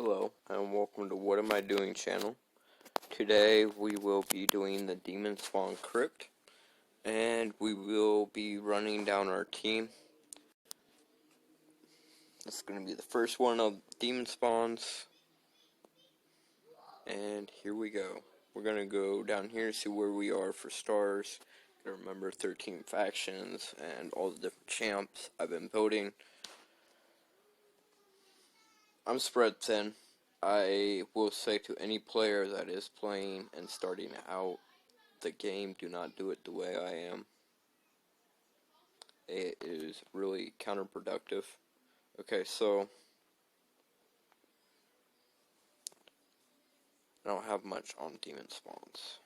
Hello, and welcome to What Am I Doing channel. Today we will be doing the demonspawn crypt, and we will be running down our team. This is going to be the first one of demonspawns, and here we go. We're going to go down here and see where we are for stars. Gotta remember 13 factions and all the different champs I've been building. I'm spread thin. I will say to any player that is playing and starting out the game, do not do it the way I am. It is really counterproductive. Okay, so I don't have much on demon spawns.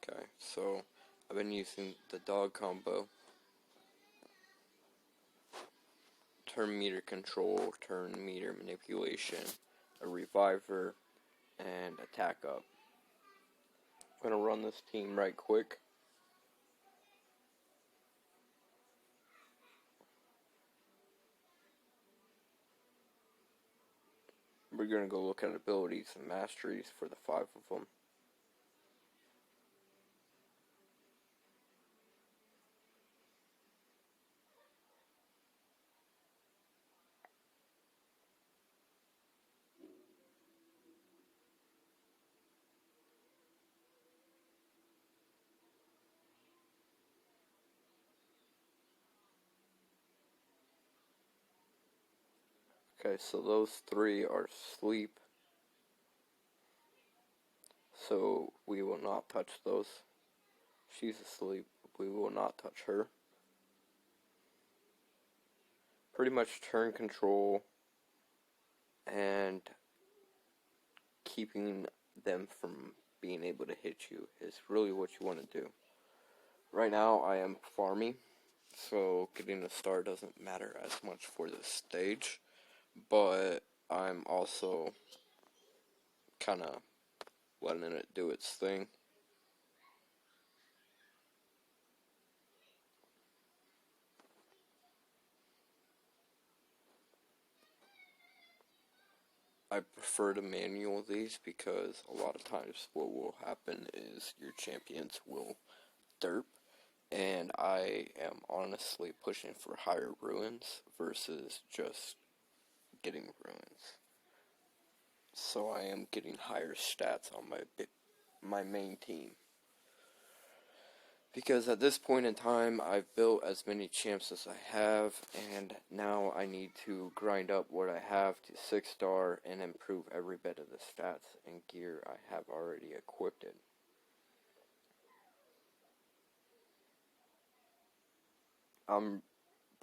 Okay, so I've been using the dog combo. Turn meter control, turn meter manipulation, a reviver, and attack up. I'm going to run this team right quick. We're going to go look at abilities and masteries for the 5 of them. Okay, so those 3 are sleep. So we will not touch those. She's asleep. We will not touch her. Pretty much turn control and keeping them from being able to hit you is really what you want to do. Right now I am farming, so getting a star doesn't matter as much for this stage, but I'm also kind of letting it do its thing. I prefer to manual these because a lot of times what will happen is your champions will derp, and I am honestly pushing for higher ruins versus just getting ruins. So I am getting higher stats on my main team. Because at this point in time, I've built as many champs as I have, and now I need to grind up what I have to 6-star and improve every bit of the stats and gear I have already equipped. I'm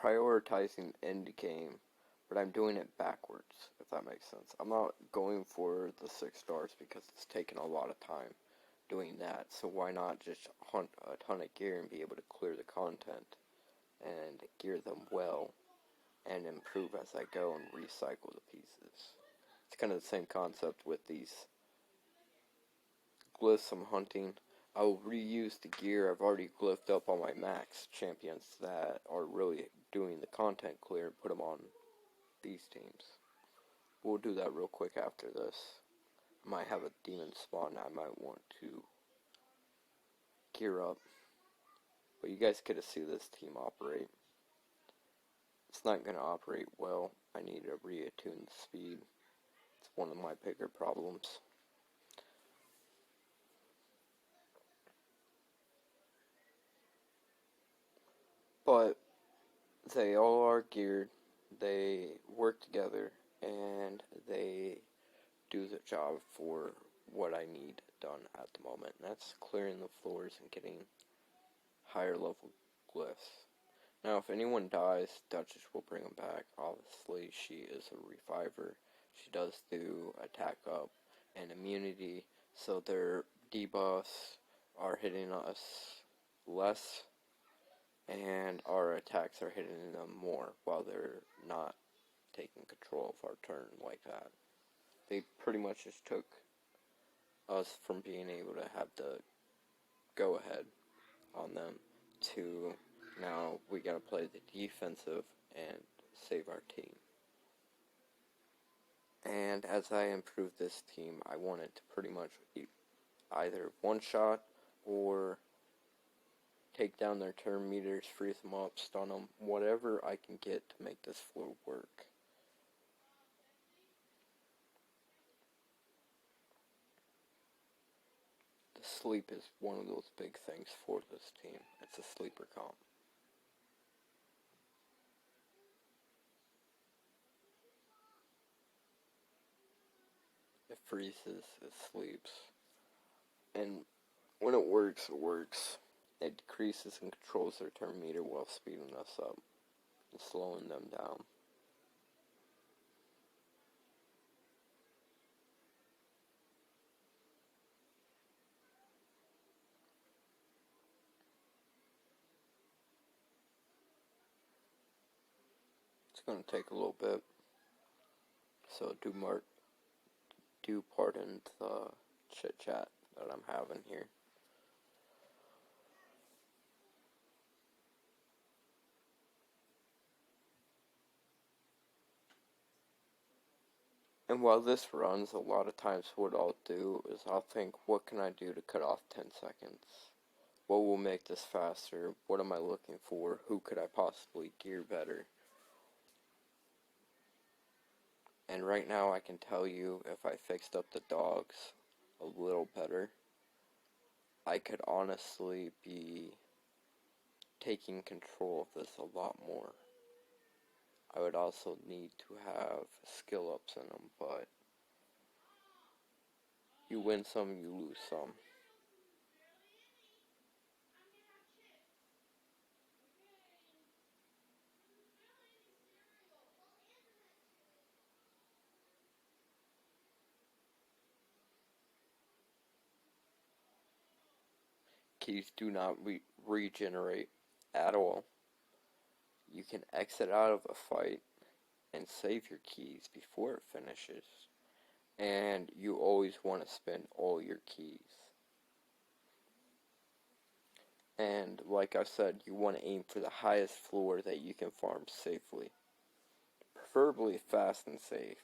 prioritizing end game, but I'm doing it backwards, if that makes sense. I'm not going for the 6 stars because it's taken a lot of time doing that, so why not just hunt a ton of gear and be able to clear the content and gear them well and improve as I go and recycle the pieces. It's kind of the same concept with these glyphs I'm hunting. I will reuse the gear I've already glyphed up on my max champions that are really doing the content clear and put them on these teams. We'll do that real quick after this. I might have a demon spawn I might want to gear up. But you guys get to see this team operate. It's not going to operate well. I need to reattune the speed. It's one of my bigger problems. But they all are geared. They work together and they do the job for what I need done at the moment. And that's clearing the floors and getting higher level glyphs. Now, if anyone dies, Duchess will bring them back. Obviously, she is a reviver. She does do attack up and immunity, so their debuffs are hitting us less, and our attacks are hitting them more while they're not taking control of our turn like that. They pretty much just took us from being able to have the go-ahead on them to now we gotta play the defensive and save our team. And as I improve this team, I want it to pretty much either one-shot or take down their turn meters, freeze them up, stun them, whatever I can get to make this floor work. The sleep is one of those big things for this team. It's a sleeper comp. It freezes, it sleeps, and when it works, it works. It decreases and controls their turn meter while speeding us up and slowing them down. It's going to take a little bit, so do pardon the chit chat that I'm having here. And while this runs, a lot of times what I'll do is I'll think, what can I do to cut off 10 seconds? What will make this faster? What am I looking for? Who could I possibly gear better? And right now I can tell you, if I fixed up the dogs a little better, I could honestly be taking control of this a lot more. I would also need to have skill ups in them, but you win some, you lose some. Keys do not regenerate at all. You can exit out of a fight and save your keys before it finishes. And you always want to spend all your keys. And like I said, you want to aim for the highest floor that you can farm safely. Preferably fast and safe,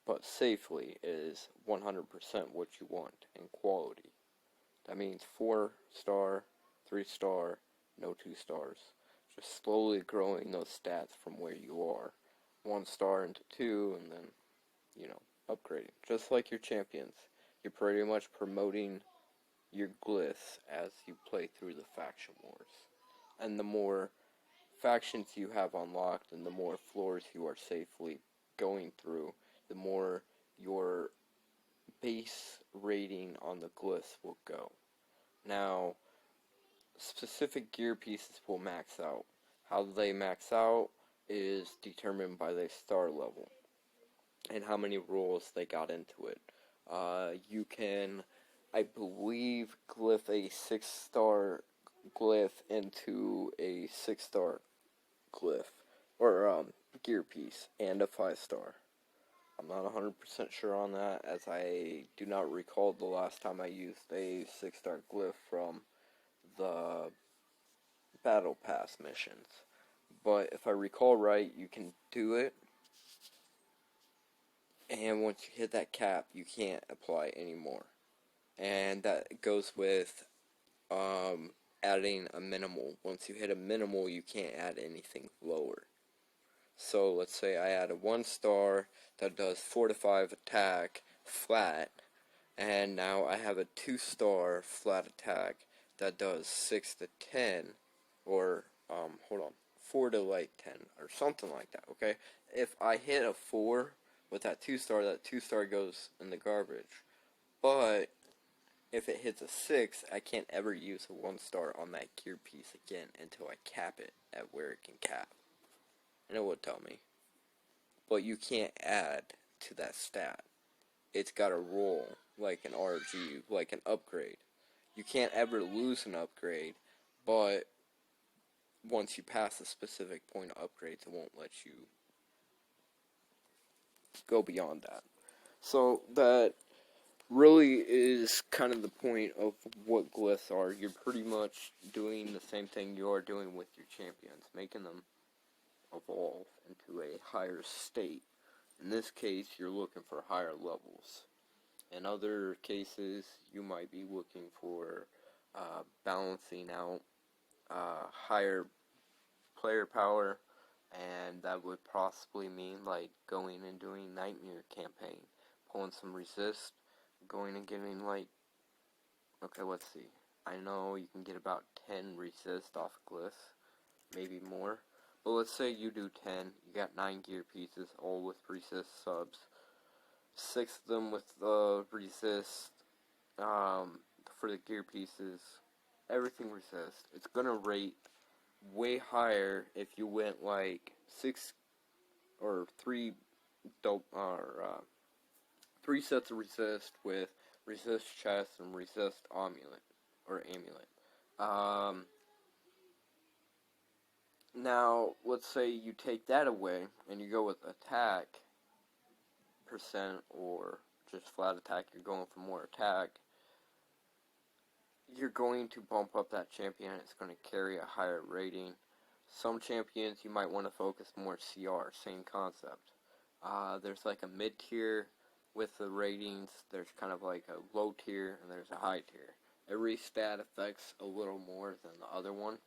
but safely is 100% what you want in quality. That means 4-star, 3-star, no 2 stars. Just slowly growing those stats from where you are. 1 star into 2, and then, upgrading. Just like your champions. You're pretty much promoting your glyphs as you play through the faction wars. And the more factions you have unlocked and the more floors you are safely going through, the more your base rating on the glyphs will go. Now, specific gear pieces will max out. How they max out is determined by their star level and how many rolls they got into it. You can, I believe, glyph a 6-star glyph into a 6-star glyph, or gear piece, and a 5-star. I'm not 100% sure on that, as I do not recall the last time I used a 6-star glyph from the Battle Pass missions. But if I recall right, you can do it, and once you hit that cap, you can't apply anymore. And that goes with adding a minimal. Once you hit a minimal, you can't add anything lower. So let's say I add a 1-star that does 4 to 5 attack flat, and now I have a 2-star flat attack that does 6 to 10, or 4 to like 10, or something like that, okay? If I hit a 4 with that 2-star goes in the garbage. But if it hits a 6, I can't ever use a 1-star on that gear piece again until I cap it at where it can cap. And it would tell me. But you can't add to that stat. It's got to roll like an RG, like an upgrade. You can't ever lose an upgrade, but once you pass a specific point of upgrades, it won't let you go beyond that. So that really is kind of the point of what glyphs are. You're pretty much doing the same thing you are doing with your champions, making them evolve into a higher state. In this case, you're looking for higher levels. In other cases, you might be looking for balancing out higher player power, and that would possibly mean like going and doing Nightmare campaign, pulling some resist, going and getting like, okay, let's see. I know you can get about 10 resist off glyphs, maybe more. But let's say you do 10, you got 9 gear pieces, all with resist subs. 6 of them with resist for the gear pieces. Everything resist. It's gonna rate way higher if you went like 6 or 3 3 sets of resist with resist chest and resist amulet. Now, let's say you take that away and you go with attack percent or just flat attack, you're going for more attack, you're going to bump up that champion. It's going to carry a higher rating. Some champions you might want to focus more CR, same concept. There's like a mid tier with the ratings, there's kind of like a low tier, and there's a high tier. Every stat affects a little more than the other one,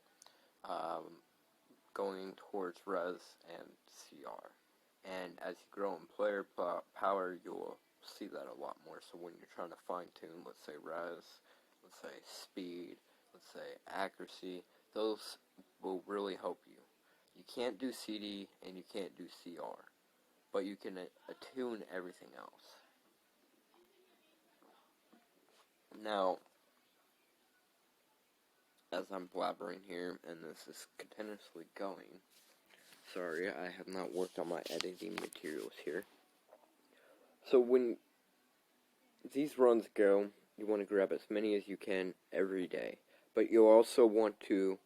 going towards res and CR. And as you grow in player power, you'll see that a lot more. So when you're trying to fine tune, let's say res, let's say speed, let's say accuracy, those will really help you. You can't do CD and you can't do CR, but you can attune everything else. Now, as I'm blabbering here, and this is continuously going, sorry, I have not worked on my editing materials here. So when these runs go, you want to grab as many as you can every day. But you also want to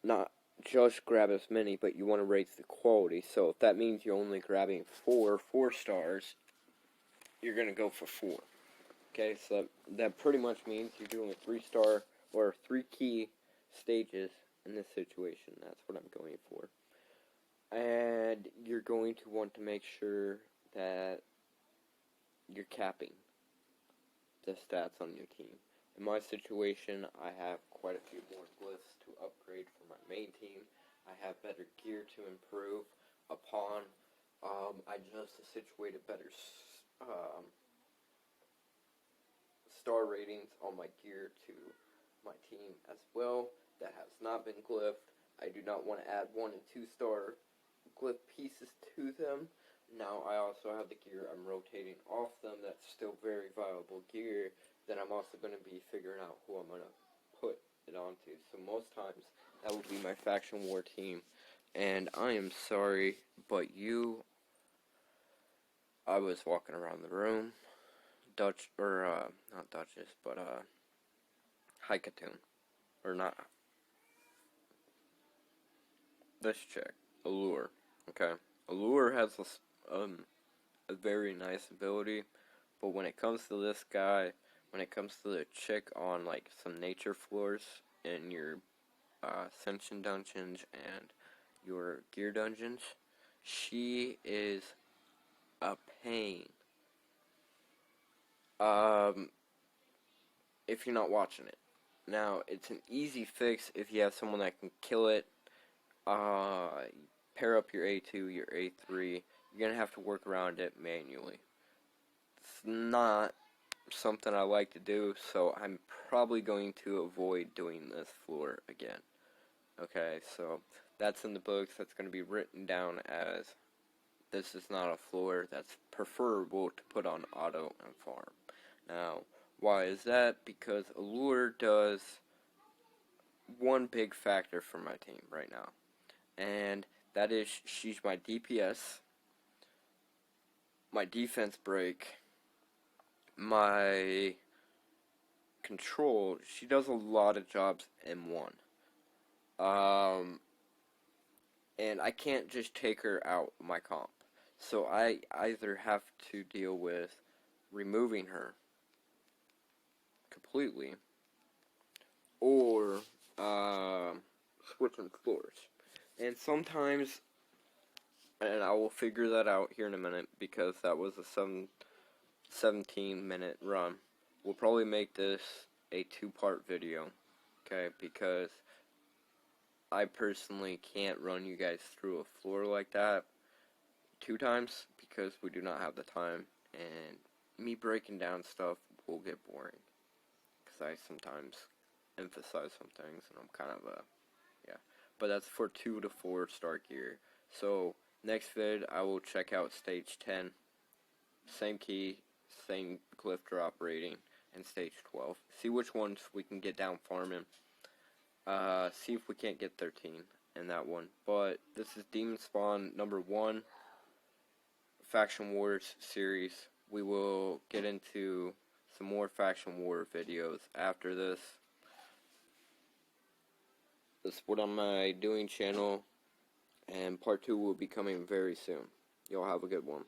not just grab as many, but you want to raise the quality. So if that means you're only grabbing 4 stars, you're going to go for 4. Okay, so that pretty much means you're doing a 3-star or 3 key stages in this situation. That's what I'm going for. And you're going to want to make sure that you're capping the stats on your team. In my situation, I have quite a few more glyphs to upgrade for my main team. I have better gear to improve upon. I just situated better star ratings on my gear to my team as well. That has not been glyphed. I do not want to add 1 and 2 star glyph pieces to them. Now I also have the gear I'm rotating off them that's still very viable gear that I'm also going to be figuring out who I'm going to put it onto. So most times that will be my faction war team. And I am sorry, but I was walking around the room, not Duchess, but Haikatoon, or not, this chick, Allure, okay? Allure has a very nice ability, but when it comes to this guy, when it comes to the chick on like some nature floors in your Ascension dungeons and your gear dungeons, she is a pain. If you're not watching it. Now, it's an easy fix if you have someone that can kill it. Pair up your A2, your A3. You're going to have to work around it manually. It's not something I like to do, so I'm probably going to avoid doing this floor again. Okay, so that's in the books. That's going to be written down as this is not a floor that's preferable to put on auto and farm. Now, why is that? Because Allure does one big factor for my team right now, and that is she's my DPS, my defense break, my control. She does a lot of jobs in one. And I can't just take her out of my comp. So I either have to deal with removing her completely, or switching floors. And sometimes And I will figure that out here in a minute, because that was a 17-minute run. We'll probably make this a 2-part video, okay, because I personally can't run you guys through a floor like that 2 times, because we do not have the time, and me breaking down stuff will get boring, because I sometimes emphasize some things, and I'm kind of yeah. But that's for 2 to 4 star gear. So, next vid, I will check out stage 10, same key, same glyph drop rating, and stage 12. See which ones we can get down farming. See if we can't get 13 in that one. But this is demonspawn number 1, Faction Wars series. We will get into some more Faction War videos after this. This is what I'm doing channel, and part 2 will be coming very soon. Y'all have a good one.